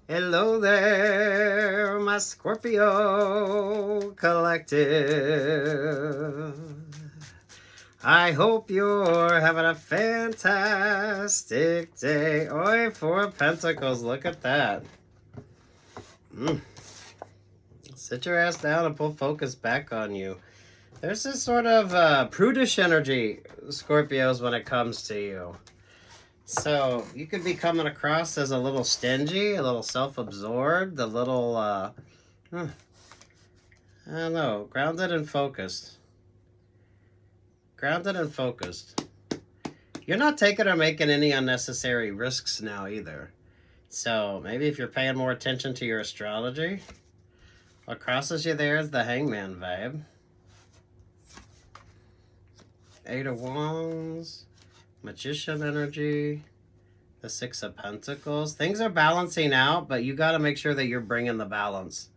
Hello there, my Scorpio collective. I hope you're having a fantastic day. Oi, Four of Pentacles, look at that. Sit your ass down and pull focus back on you. There's this sort of prudish energy, Scorpios, when it comes to you. So you could be coming across as a little stingy, a little self-absorbed, a little, I don't know, grounded and focused. Grounded and focused. You're not taking or making any unnecessary risks now either. So maybe if you're paying more attention to your astrology, what crosses you there is the Hangman vibe. Eight of Wands, Magician energy, the Six of Pentacles. Things are balancing out, but you got to make sure that you're bringing the balance.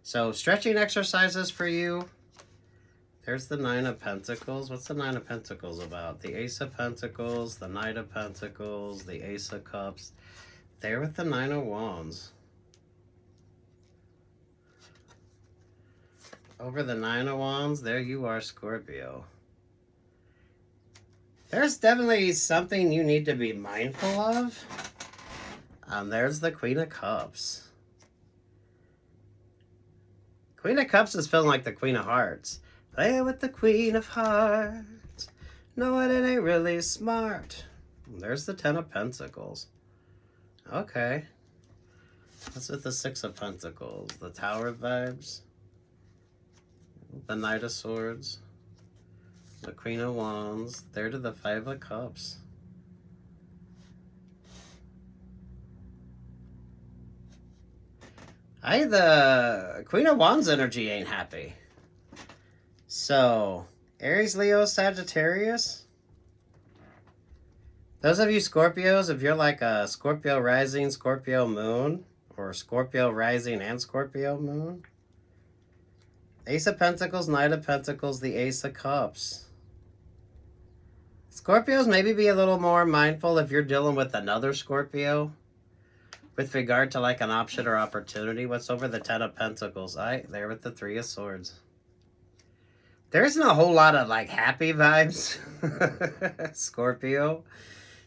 So stretching exercises for you. There's the Nine of Pentacles. What's the Nine of Pentacles about? The Ace of Pentacles, the Knight of Pentacles, the Ace of Cups. There with the Nine of Wands. Over the Nine of Wands, there you are, Scorpio. There's definitely something you need to be mindful of. There's the Queen of Cups. Queen of Cups is feeling like the Queen of Hearts. Play with the Queen of Hearts. No, it ain't really smart. There's the Ten of Pentacles. Okay. That's with the Six of Pentacles. The Tower vibes. The Knight of Swords. The Queen of Wands. There to the Five of Cups. The Queen of Wands energy ain't happy. So, Aries, Leo, Sagittarius. Those of you Scorpios, if you're like a Scorpio rising, Scorpio moon, or Scorpio rising and Scorpio moon. Ace of Pentacles, Knight of Pentacles, the Ace of Cups. Scorpios, maybe be a little more mindful if you're dealing with another Scorpio with regard to like an option or opportunity. What's over the Ten of Pentacles? There with the Three of Swords. There isn't a whole lot of like happy vibes, Scorpio.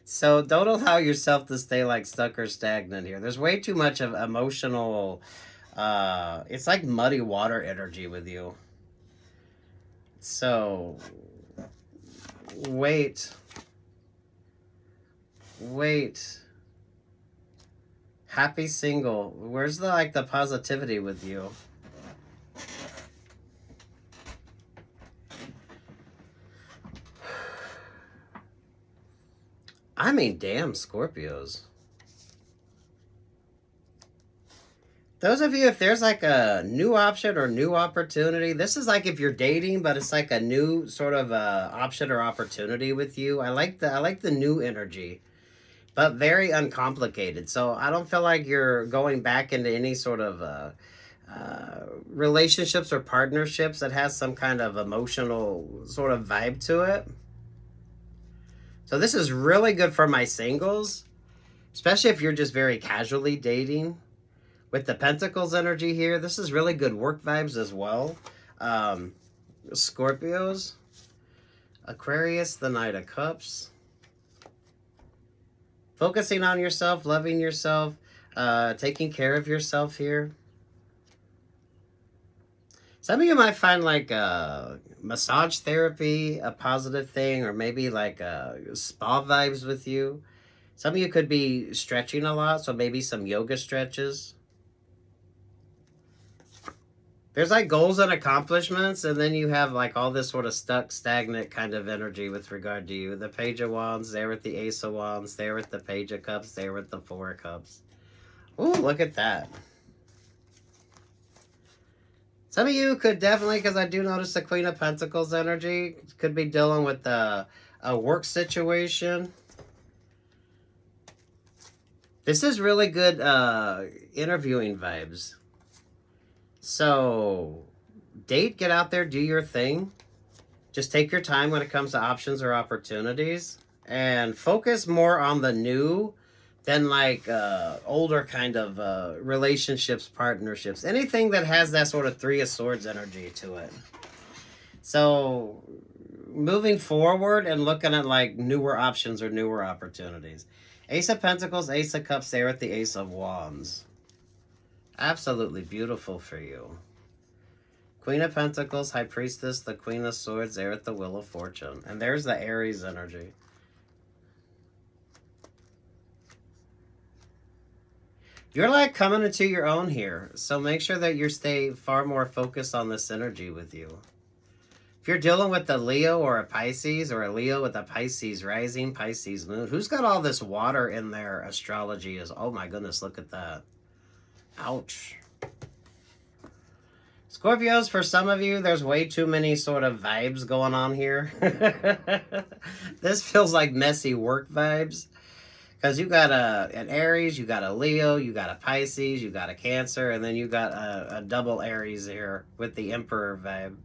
So don't allow yourself to stay like stuck or stagnant here. There's way too much of emotional, it's like muddy water energy with you. So wait. Happy single. Where's the positivity with you? I mean, damn, Scorpios. Those of you, if there's like a new option or new opportunity, this is like if you're dating, but it's like a new sort of option or opportunity with you. I like the new energy, but very uncomplicated. So I don't feel like you're going back into any sort of relationships or partnerships that has some kind of emotional sort of vibe to it. So this is really good for my singles, especially if you're just very casually dating. With the Pentacles energy here, this is really good work vibes as well. Scorpios, Aquarius, the Knight of Cups. Focusing on yourself, loving yourself, taking care of yourself here. Some of you might find like massage therapy a positive thing, or maybe like spa vibes with you. Some of you could be stretching a lot, so maybe some yoga stretches. There's like goals and accomplishments, and then you have like all this sort of stuck, stagnant kind of energy with regard to you. The Page of Wands, there with the Ace of Wands, there with the Page of Cups, there with the Four of Cups. Ooh, look at that. Some of you could definitely, because I do notice the Queen of Pentacles energy, could be dealing with a work situation. This is really good interviewing vibes. So, date, get out there, do your thing. Just take your time when it comes to options or opportunities. And focus more on the new than like older kind of relationships, partnerships, anything that has that sort of Three of Swords energy to it. So moving forward and looking at like newer options or newer opportunities. Ace of Pentacles, Ace of Cups there with the Ace of Wands. Absolutely beautiful for you. Queen of Pentacles, High Priestess, the Queen of Swords there at the Wheel of Fortune. And there's the Aries energy. You're like coming into your own here. So make sure that you stay far more focused on this energy with you. If you're dealing with a Leo or a Pisces, or a Leo with a Pisces rising, Pisces moon, who's got all this water in their astrology is, oh my goodness, look at that. Ouch. Scorpios, for some of you, there's way too many sort of vibes going on here. This feels like messy work vibes. Because you got an Aries, you got a Leo, you got a Pisces, you got a Cancer, and then you got a double Aries here with the Emperor vibe.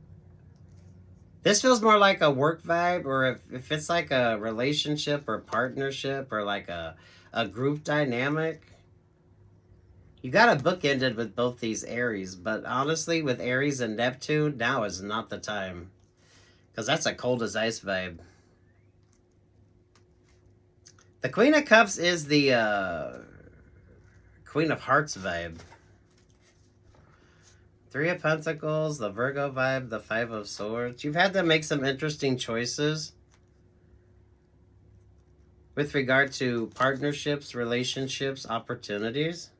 This feels more like a work vibe, or if it's like a relationship or partnership or like a group dynamic. You got a book ended with both these Aries, but honestly, with Aries and Neptune, now is not the time. Because that's a cold as ice vibe. The Queen of Cups is the Queen of Hearts vibe. Three of Pentacles, the Virgo vibe, the Five of Swords. You've had to make some interesting choices with regard to partnerships, relationships, opportunities.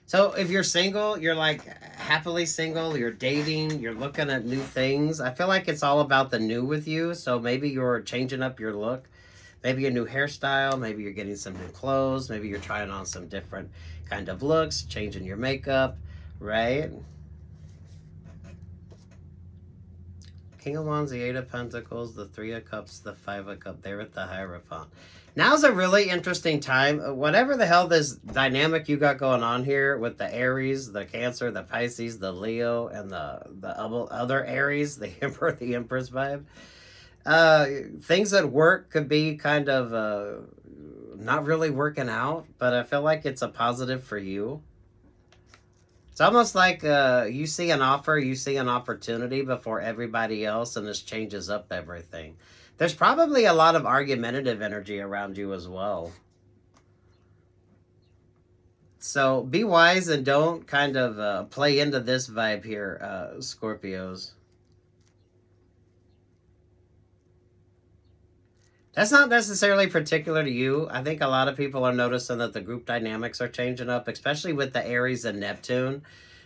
So if you're single, you're like happily single, you're dating, you're looking at new things. I feel like it's all about the new with you. So maybe you're changing up your look. Maybe a new hairstyle, maybe you're getting some new clothes, maybe you're trying on some different kind of looks, changing your makeup, right? King of Wands, the Eight of Pentacles, the Three of Cups, the Five of Cups, there with the Hierophant. Now's a really interesting time. Whatever the hell this dynamic you got going on here with the Aries, the Cancer, the Pisces, the Leo, and the other Aries, the Emperor, the Empress vibe. Things at work could be kind of not really working out, but I feel like it's a positive for you. It's almost like you see an offer, you see an opportunity before everybody else, and this changes up everything. There's probably a lot of argumentative energy around you as well. So be wise and don't kind of play into this vibe here, Scorpios. That's not necessarily particular to you. I think a lot of people are noticing that the group dynamics are changing up, especially with the Aries and Neptune.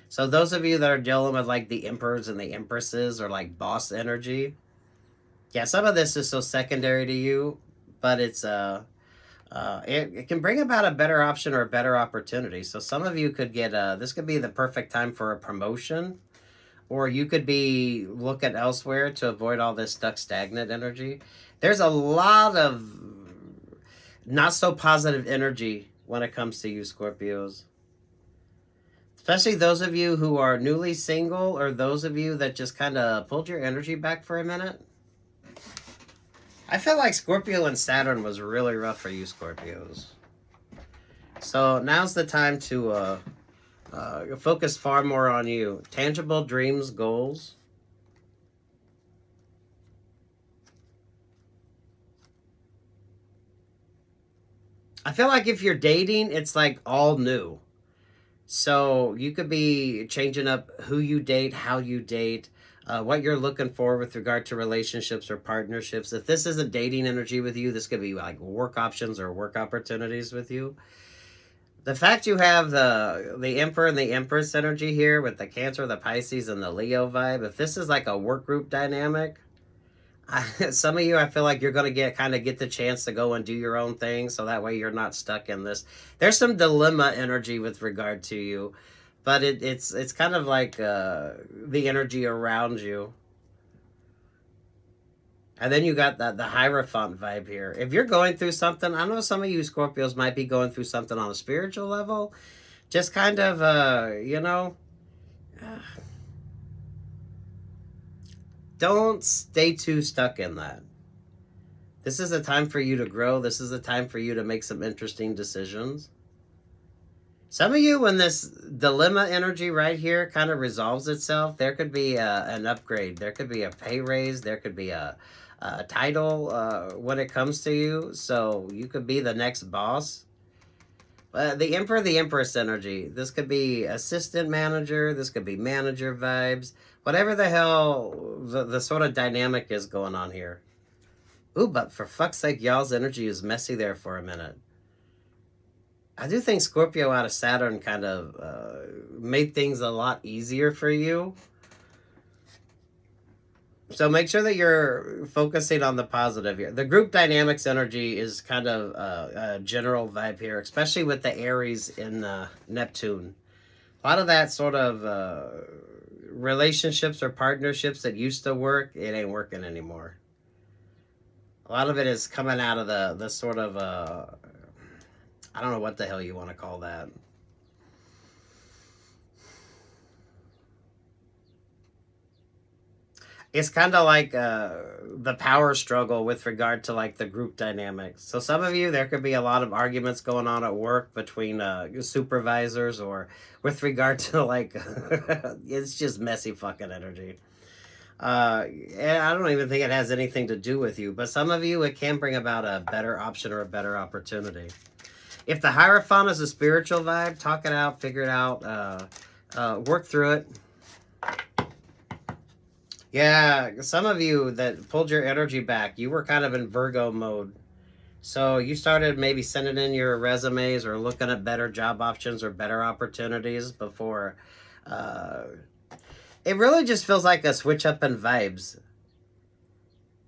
So those of you that are dealing with like the Emperors and the Empresses or like boss energy, yeah, some of this is so secondary to you, but it's it can bring about a better option or a better opportunity. So some of you could get this could be the perfect time for a promotion, or you could be looking elsewhere to avoid all this stuck stagnant energy. There's a lot of not so positive energy when it comes to you, Scorpios. Especially those of you who are newly single, or those of you that just kind of pulled your energy back for a minute. I feel like Scorpio and Saturn was really rough for you, Scorpios. So now's the time to focus far more on you. Tangible dreams, goals. I feel like if you're dating, it's like all new. So you could be changing up who you date, how you date, what you're looking for with regard to relationships or partnerships. If this isn't dating energy with you, this could be like work options or work opportunities with you. The fact you have the Emperor and the Empress energy here with the Cancer, the Pisces, and the Leo vibe, if this is like a work group dynamic, some of you, I feel like you're going to get the chance to go and do your own thing, so that way you're not stuck in this. There's some dilemma energy with regard to you, but it's kind of like the energy around you. And then you got the Hierophant vibe here. If you're going through something, I know some of you Scorpios might be going through something on a spiritual level, just kind of, don't stay too stuck in that. This is a time for you to grow. This is a time for you to make some interesting decisions. Some of you, when this dilemma energy right here kind of resolves itself, there could be an upgrade. There could be a pay raise. There could be a title when it comes to you. So you could be the next boss. The Emperor, the Empress energy. This could be assistant manager. This could be manager vibes. Whatever the hell the sort of dynamic is going on here. Ooh, but for fuck's sake, y'all's energy is messy there for a minute. I do think Scorpio out of Saturn kind of made things a lot easier for you. So make sure that you're focusing on the positive here. The group dynamics energy is kind of a general vibe here, especially with the Aries in Neptune. A lot of that sort of relationships or partnerships that used to work, it ain't working anymore. A lot of it is coming out of the sort of, I don't know what the hell you want to call that. It's kind of like the power struggle with regard to like the group dynamics. So some of you, there could be a lot of arguments going on at work between supervisors or with regard to like, it's just messy fucking energy. And I don't even think it has anything to do with you, but some of you, it can bring about a better option or a better opportunity. If the Hierophant is a spiritual vibe, talk it out, figure it out, work through it. Yeah, some of you that pulled your energy back, you were kind of in Virgo mode. So you started maybe sending in your resumes or looking at better job options or better opportunities before. It really just feels like a switch up in vibes.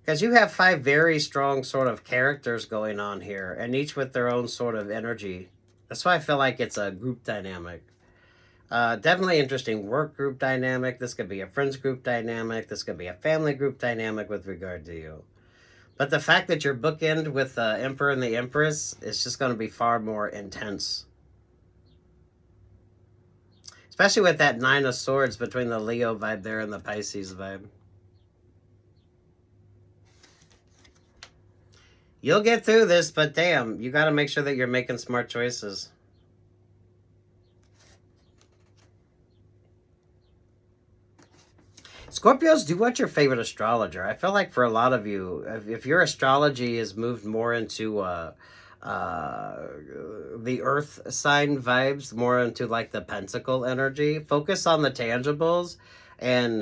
Because you have 5 very strong sort of characters going on here, and each with their own sort of energy. That's why I feel like it's a group dynamic. Definitely interesting work group dynamic. This could be a friends group dynamic. This could be a family group dynamic with regard to you. But the fact that you're bookend with the Emperor and the Empress is just going to be far more intense. Especially with that 9 of Swords between the Leo vibe there and the Pisces vibe. You'll get through this, but damn, you got to make sure that you're making smart choices. Scorpios, do what your favorite astrologer. I feel like for a lot of you, if your astrology is moved more into the earth sign vibes, more into like the pentacle energy, focus on the tangibles and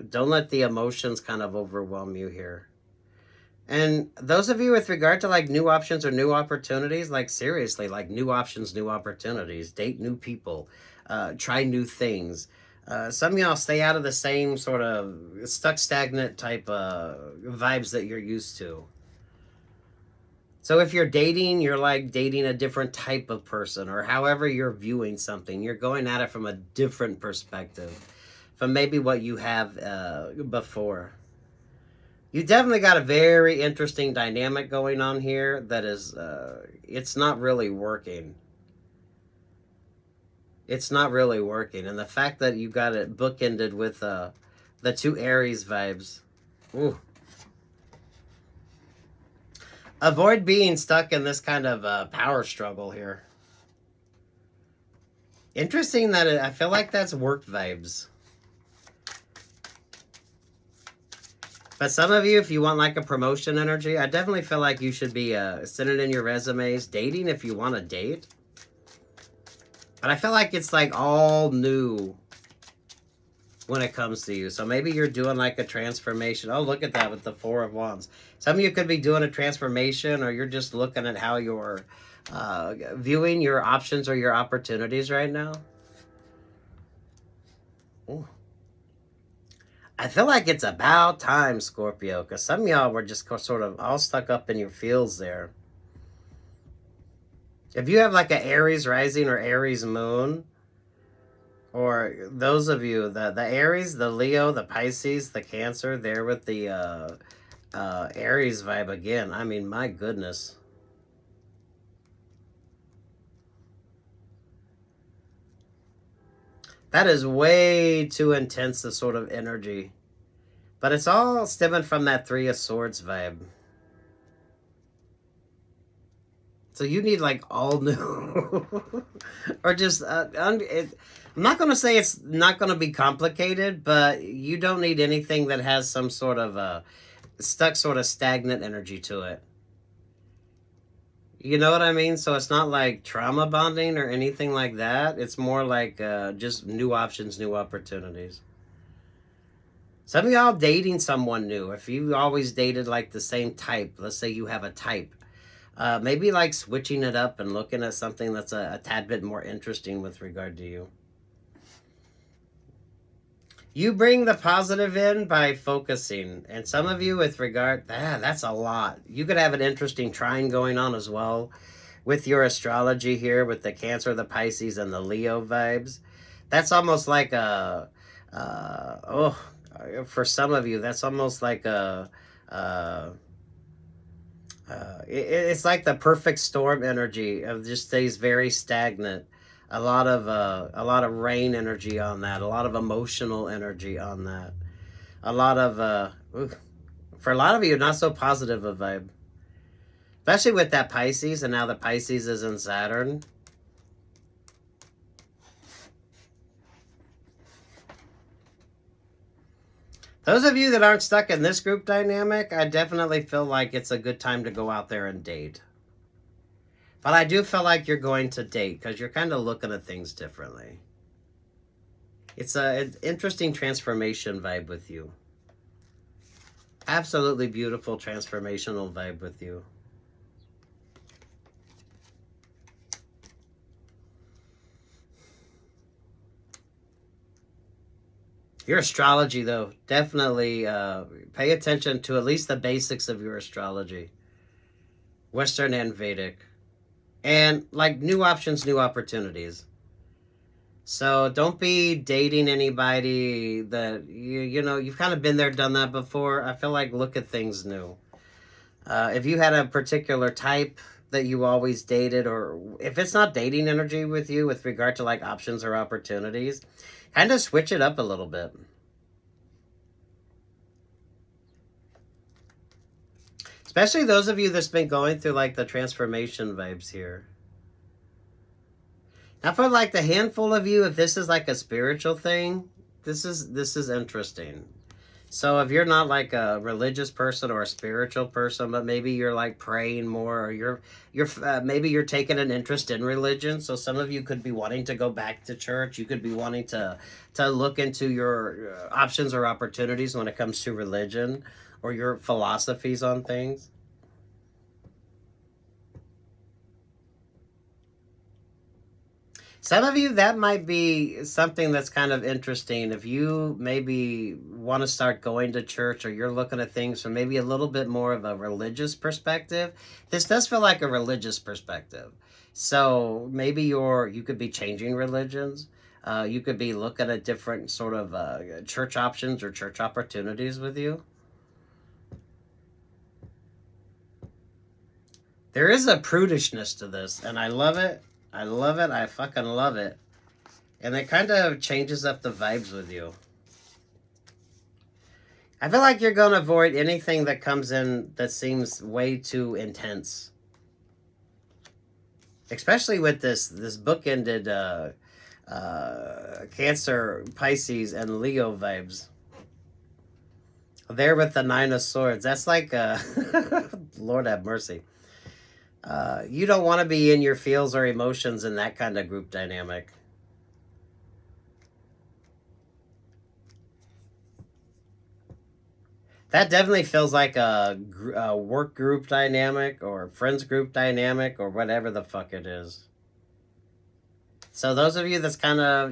don't let the emotions kind of overwhelm you here. And those of you with regard to like new options or new opportunities, like seriously, like new options, new opportunities, date new people, try new things. Some of y'all stay out of the same sort of stuck stagnant type vibes that you're used to. So if you're dating, you're like dating a different type of person, or however you're viewing something, you're going at it from a different perspective, from maybe what you have before. You definitely got a very interesting dynamic going on here that is, it's not really working. It's not really working. And the fact that you got it bookended with the 2 Aries vibes. Ooh. Avoid being stuck in this kind of power struggle here. Interesting that I feel like that's work vibes. But some of you, if you want like a promotion energy, I definitely feel like you should be sending in your resumes, dating if you want to date. But I feel like it's like all new when it comes to you. So maybe you're doing like a transformation. Oh, look at that with the 4 of Wands. Some of you could be doing a transformation, or you're just looking at how you're viewing your options or your opportunities right now. Ooh. I feel like it's about time, Scorpio, because some of y'all were just sort of all stuck up in your feels there. If you have like an Aries rising or Aries moon, or those of you, the Aries, the Leo, the Pisces, the Cancer, there with the Aries vibe again. I mean, my goodness. That is way too intense, the sort of energy. But it's all stemming from that 3 of Swords vibe. So you need like all new, or just I'm not going to say it's not going to be complicated, but you don't need anything that has some sort of sort of stagnant energy to it. You know what I mean? So it's not like trauma bonding or anything like that. It's more like just new options, new opportunities. Some of y'all dating someone new. If you always dated like the same type, let's say you have a type, maybe like switching it up and looking at something that's a tad bit more interesting with regard to you. You bring the positive in by focusing. And some of you with regard, that's a lot. You could have an interesting trine going on as well with your astrology here with the Cancer, the Pisces, and the Leo vibes. That's almost like for some of you, that's almost like it's like the perfect storm energy of just stays very stagnant. A lot of rain energy on that. A lot of emotional energy on that. A lot of for a lot of you, not so positive a vibe, especially with that Pisces, and now the Pisces is in Saturn. Those of you that aren't stuck in this group dynamic, I definitely feel like it's a good time to go out there and date. But I do feel like you're going to date because you're kind of looking at things differently. It's an interesting transformation vibe with you. Absolutely beautiful transformational vibe with you. Your astrology, though, definitely pay attention to at least the basics of your astrology. Western and Vedic. And like new options, new opportunities. So don't be dating anybody that, you know, you've kind of been there, done that before. I feel like look at things new. If you had a particular type that you always dated, or if it's not dating energy with you with regard to like options or opportunities, kind of switch it up a little bit. Especially those of you that's been going through like the transformation vibes here. Now for like the handful of you, if this is like a spiritual thing, this is interesting. So if you're not like a religious person or a spiritual person, but maybe you're like praying more, or you're maybe you're taking an interest in religion. So some of you could be wanting to go back to church. You could be wanting to look into your options or opportunities when it comes to religion or your philosophies on things. Some of you, that might be something that's kind of interesting. If you maybe want to start going to church, or you're looking at things from maybe a little bit more of a religious perspective, this does feel like a religious perspective. So maybe you could be changing religions. You could be looking at different sort of church options or church opportunities with you. There is a prudishness to this, and I love it. I love it. I fucking love it. And it kind of changes up the vibes with you. I feel like you're going to avoid anything that comes in that seems way too intense. Especially with this bookended Cancer, Pisces, and Leo vibes. There with the Nine of Swords. That's like, Lord have mercy. You don't want to be in your feels or emotions in that kind of group dynamic. That definitely feels like a work group dynamic or friends group dynamic or whatever the fuck it is. So those of you that's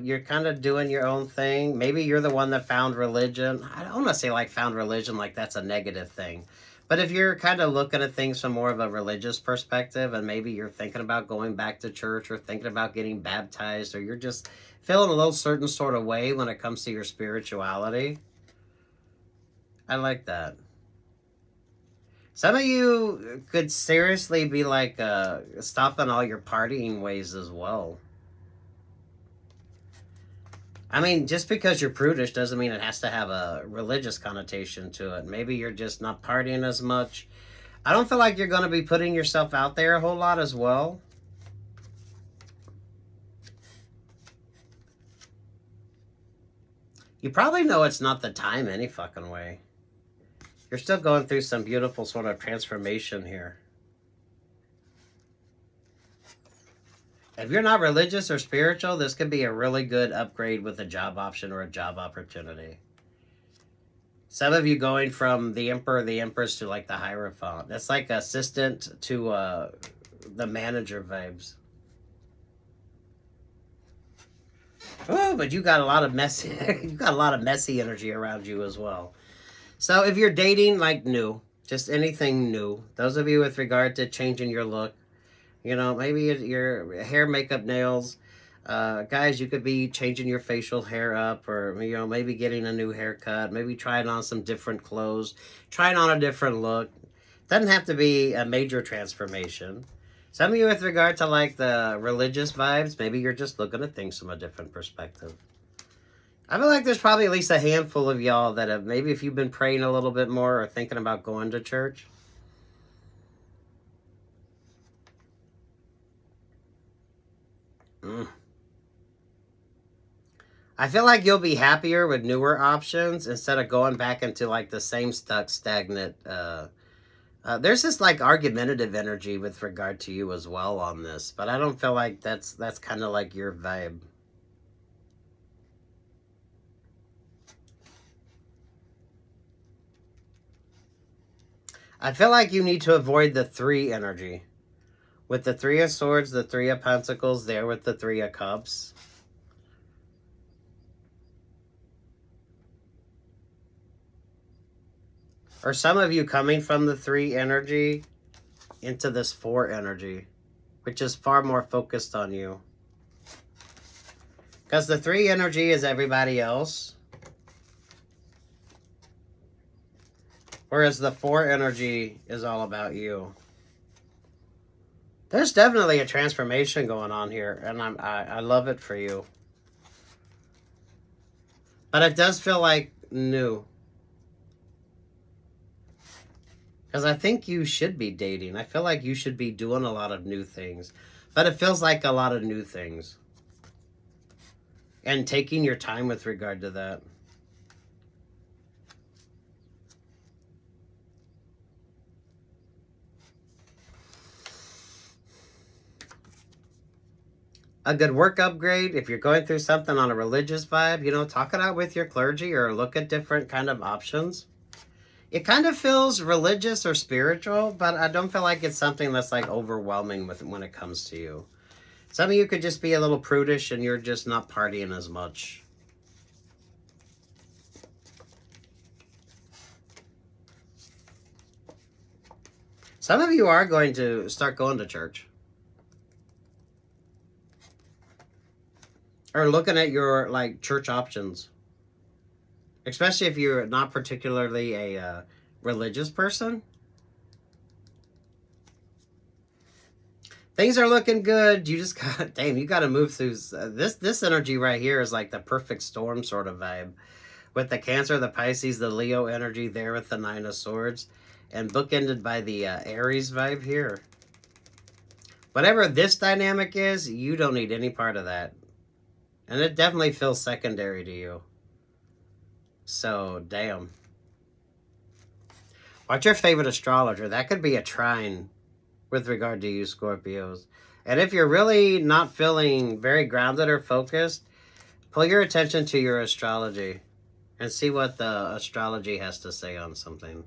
you're kind of doing your own thing. Maybe you're the one that found religion. I don't want to say like found religion like that's a negative thing. But if you're kind of looking at things from more of a religious perspective, and maybe you're thinking about going back to church or thinking about getting baptized, or you're just feeling a little certain sort of way when it comes to your spirituality, I like that. Some of you could seriously be like stopping all your partying ways as well. I mean, just because you're prudish doesn't mean it has to have a religious connotation to it. Maybe you're just not partying as much. I don't feel like you're going to be putting yourself out there a whole lot as well. You probably know it's not the time any fucking way. You're still going through some beautiful sort of transformation here. If you're not religious or spiritual, this could be a really good upgrade with a job option or a job opportunity. Some of you going from the Emperor, the Empress to like the Hierophant. That's like assistant to the manager vibes. Oh, but you got a lot of messy, you got a lot of messy energy around you as well. So if you're dating, like new, just anything new. Those of you with regard to changing your look, you know, maybe your hair, makeup, nails. Guys, you could be changing your facial hair up, or, you know, maybe getting a new haircut, maybe trying on some different clothes, trying on a different look. Doesn't have to be a major transformation. Some of you with regard to like the religious vibes, maybe you're just looking at things from a different perspective. I feel like there's probably at least a handful of y'all that have, maybe if you've been praying a little bit more or thinking about going to church. I feel like you'll be happier with newer options instead of going back into like the same stagnant. There's this like argumentative energy with regard to you as well on this, but I don't feel like that's kind of like your vibe. I feel like you need to avoid the 3 energy. With the 3 of Swords, the 3 of Pentacles, there with the 3 of Cups. Or some of you coming from the 3 energy into this 4 energy, which is far more focused on you. Because the 3 energy is everybody else, whereas the 4 energy is all about you. There's definitely a transformation going on here, and I love it for you. But it does feel like new. Because I think you should be dating. I feel like you should be doing a lot of new things. But it feels like a lot of new things. And taking your time with regard to that. A good work upgrade, if you're going through something on a religious vibe, you know, talk it out with your clergy or look at different kind of options. It kind of feels religious or spiritual, but I don't feel like it's something that's like overwhelming with when it comes to you. Some of you could just be a little prudish and you're just not partying as much. Some of you are going to start going to church. Or looking at your like church options. Especially if you're not particularly a religious person. Things are looking good. You just got, damn, you got to move through. This energy right here is like the perfect storm sort of vibe. With the Cancer, the Pisces, the Leo energy there with the 9 of Swords. And bookended by the Aries vibe here. Whatever this dynamic is, you don't need any part of that. And it definitely feels secondary to you. So, damn. What's your favorite astrologer? That could be a trine with regard to you, Scorpios. And if you're really not feeling very grounded or focused, pull your attention to your astrology and see what the astrology has to say on something.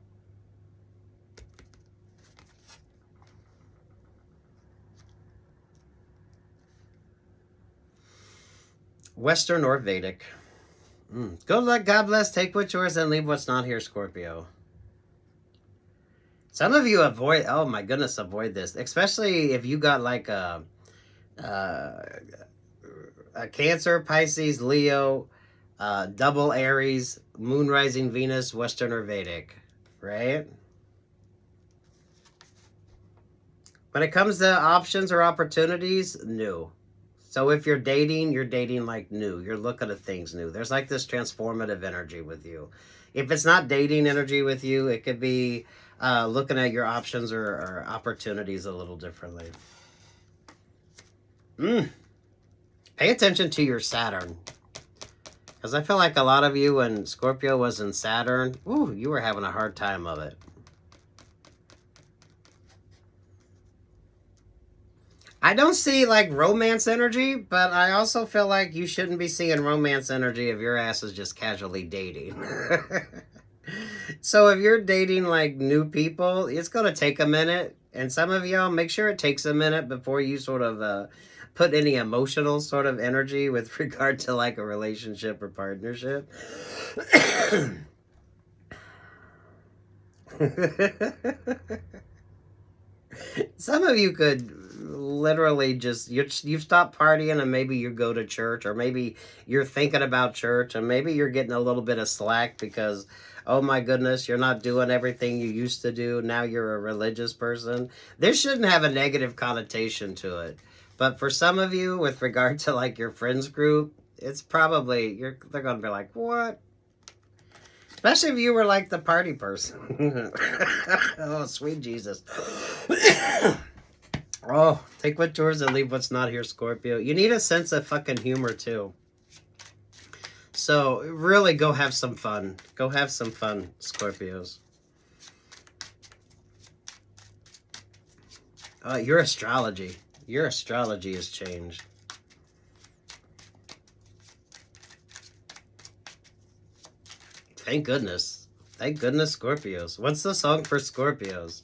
Western or Vedic? Good luck, God bless, take what's yours and leave what's not here, Scorpio. Some of you avoid, oh my goodness, avoid this. Especially if you got like a Cancer, Pisces, Leo, double Aries, Moon rising Venus, Western or Vedic, right? When it comes to options or opportunities, new. So if you're dating like new. You're looking at things new. There's like this transformative energy with you. If it's not dating energy with you, it could be looking at your options or opportunities a little differently. Pay attention to your Saturn. Because I feel like a lot of you, when Scorpio was in Saturn, ooh, you were having a hard time of it. I don't see like romance energy, but I also feel like you shouldn't be seeing romance energy if your ass is just casually dating. So if you're dating like new people, it's going to take a minute. And some of y'all, make sure it takes a minute before you sort of put any emotional sort of energy with regard to like a relationship or partnership. Some of you could literally just you stop partying and maybe you go to church, or maybe you're thinking about church, and maybe you're getting a little bit of slack because, oh my goodness, you're not doing everything you used to do. Now you're a religious person. This shouldn't have a negative connotation to it. But for some of you, with regard to like your friends group, it's probably they're gonna be like, what? Especially if you were like the party person. Oh, sweet Jesus. Oh, take what's yours and leave what's not here, Scorpio. You need a sense of fucking humor, too. So, really, go have some fun. Go have some fun, Scorpios. Your astrology. Your astrology has changed. Thank goodness. Thank goodness, Scorpios. What's the song for Scorpios?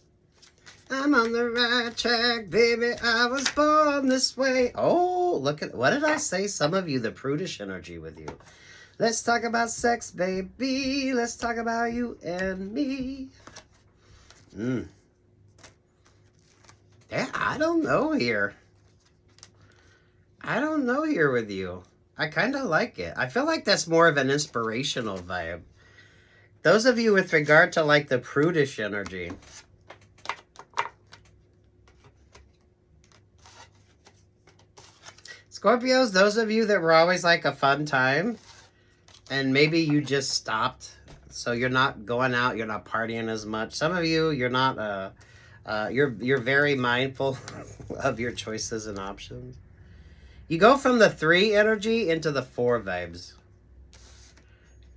I'm on the right track, baby. I was born this way. Oh, look at, what did I say? Some of you, the prudish energy with you. Let's talk about sex, baby. Let's talk about you and me. Yeah, I don't know here. I don't know here with you. I kind of like it. I feel like that's more of an inspirational vibe. Those of you with regard to like the prudish energy. Scorpios, those of you that were always like a fun time, and maybe you just stopped, so you're not going out, you're not partying as much. Some of you, you're not, you're very mindful of your choices and options. You go from the 3 energy into the 4 vibes,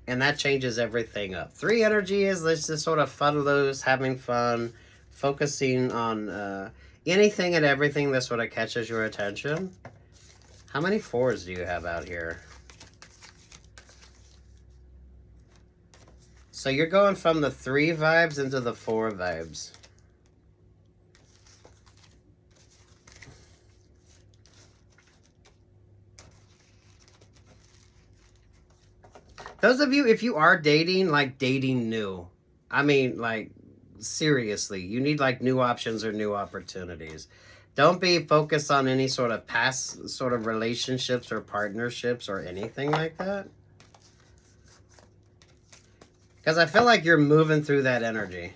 and that changes everything up. 3 energy is let's just sort of fun loose, having fun, focusing on anything and everything that sort of catches your attention. How many 4s do you have out here? So you're going from the 3 vibes into the 4 vibes. Those of you, if you are dating, like dating new. I mean, like, seriously, you need like new options or new opportunities. Don't be focused on any sort of past sort of relationships or partnerships or anything like that. Because I feel like you're moving through that energy.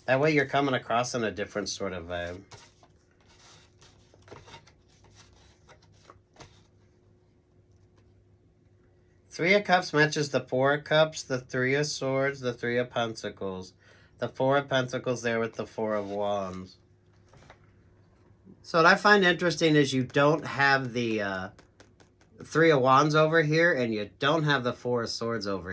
That way you're coming across in a different sort of vibe. Three of Cups matches the 4 of Cups, the 3 of Swords, the 3 of Pentacles. The 4 of Pentacles there with the 4 of Wands. So what I find interesting is you don't have the 3 of Wands over here, and you don't have the 4 of Swords over here.